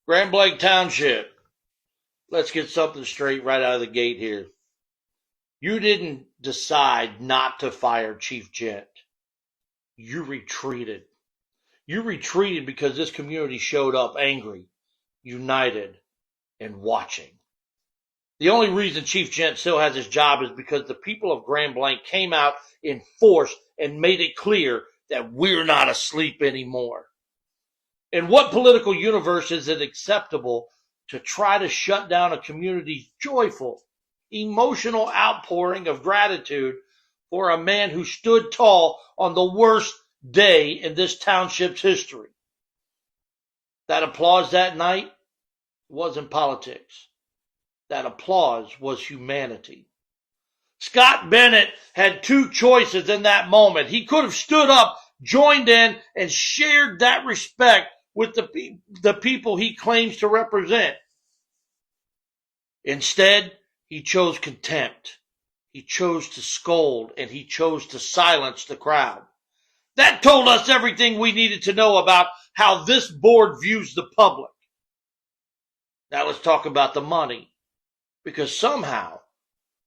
Grand Blanc Township. Let's get something straight right out of the gate here. You didn't decide not to fire Chief Gent. You retreated. You retreated because this community showed up angry, united, and watching. The only reason Chief Gent still has his job is because the people of Grand Blanc came out in force and made it clear that we're not asleep anymore. In what political universe is it acceptable to try to shut down a community's joyful, emotional outpouring of gratitude for a man who stood tall on the worst day in this township's history? That applause that night wasn't politics. That applause was humanity. Scott Bennett had two choices in that moment. He could have stood up, joined in, and shared that respect with the people he claims to represent. Instead, he chose contempt. He chose to scold, and he chose to silence the crowd. That told us everything we needed to know about how this board views the public. Now let's talk about the money, because somehow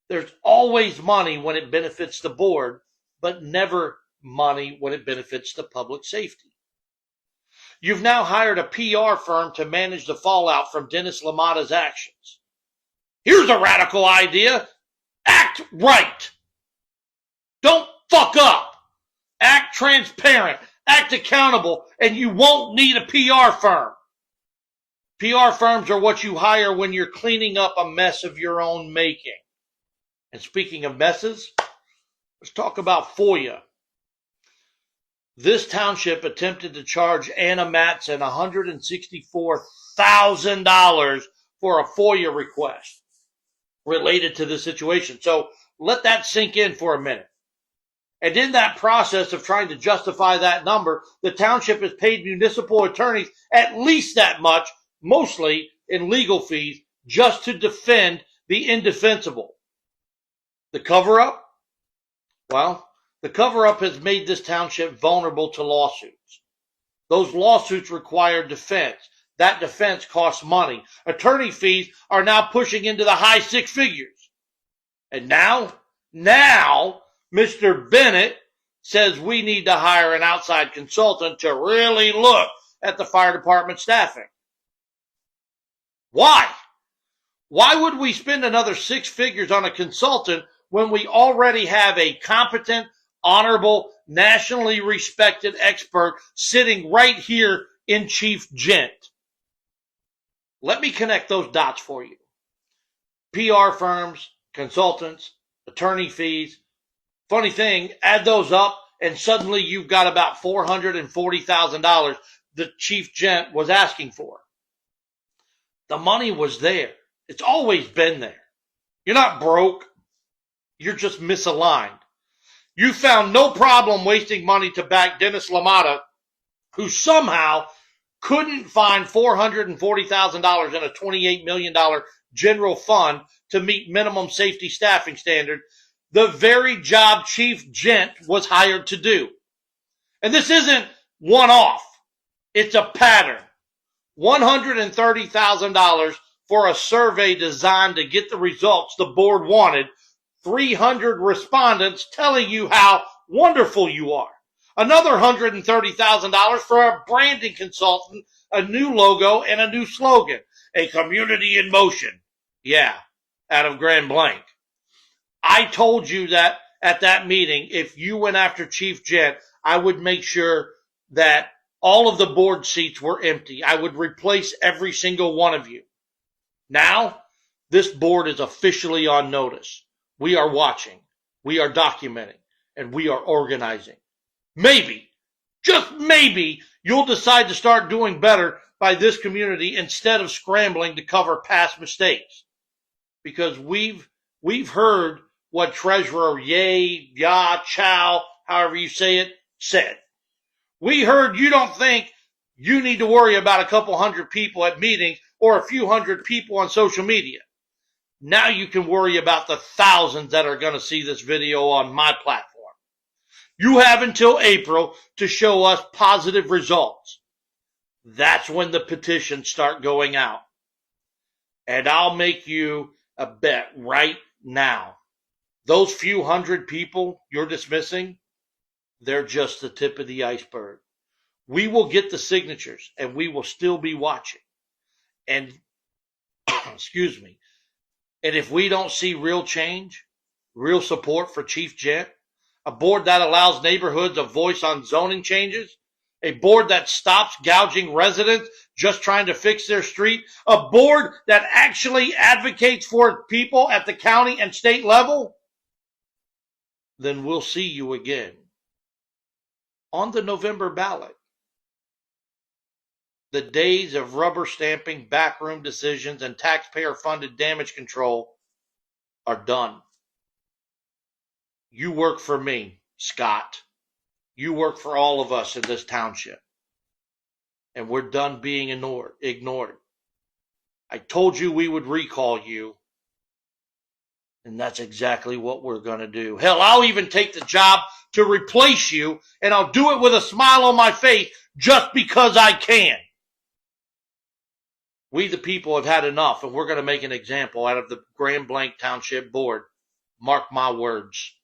there's always money when it benefits the board, but never money when it benefits the public safety. You've now hired a PR firm to manage the fallout from Dennis LaMotta's actions. Here's a radical idea. Act right. Don't fuck up. Act transparent. Act accountable, and you won't need a PR firm. PR firms are what you hire when you're cleaning up a mess of your own making. And speaking of messes, let's talk about FOIA. This township attempted to charge Anna Matson $164,000 for a FOIA request related to this situation. So let that sink in for a minute. And in that process of trying to justify that number, the township has paid municipal attorneys at least that much, mostly in legal fees, just to defend the indefensible. The cover-up? Well, the cover-up has made this township vulnerable to lawsuits. Those lawsuits require defense. That defense costs money. Attorney fees are now pushing into the high six figures. And now, Mr. Bennett says we need to hire an outside consultant to really look at the fire department staffing. Why? Why would we spend another six figures on a consultant when we already have a competent, honorable, nationally respected expert sitting right here in Chief Gent? Let me connect those dots for you. PR firms, consultants, attorney fees. Funny thing, add those up and suddenly you've got about $440,000 that Chief Gent was asking for. The money was there. It's always been there. You're not broke. You're just misaligned. You found no problem wasting money to back Dennis LaMotta, who somehow couldn't find $440,000 in a $28 million general fund to meet minimum safety staffing standard, the very job Chief Gent was hired to do. And this isn't one-off. It's a pattern. $130,000 for a survey designed to get the results the board wanted. 300 respondents telling you how wonderful you are. Another $130,000 for a branding consultant, a new logo, and a new slogan. A community in motion. Yeah, out of Grand Blanc. I told you that at that meeting, if you went after Chief Gent, I would make sure that all of the board seats were empty. I would replace every single one of you. Now, this board is officially on notice. We are watching, we are documenting, and we are organizing. Maybe, just maybe, you'll decide to start doing better by this community instead of scrambling to cover past mistakes. Because we've heard what Treasurer Chow, however you say it, said. We heard you don't think you need to worry about a couple hundred people at meetings or a few hundred people on social media. Now you can worry about the thousands that are going to see this video on my platform. You have until April to show us positive results. that's when the petitions start going out. And I'll make you a bet right now. Those few hundred people you're dismissing, they're just the tip of the iceberg. We will get the signatures and we will still be watching. And, excuse me, and if we don't see real change, real support for Chief Gent, a board that allows neighborhoods a voice on zoning changes, a board that stops gouging residents just trying to fix their street, a board that actually advocates for people at the county and state level, then we'll see you again on the November ballot. The days of rubber stamping, backroom decisions, and taxpayer-funded damage control are done. You work for me, Scott. You work for all of us in this township. And we're done being ignored. I told you we would recall you. And that's exactly what we're going to do. Hell, I'll even take the job to replace you, and I'll do it with a smile on my face just because I can. We, the people, have had enough, and we're going to make an example out of the Blanc Township Board. Mark my words.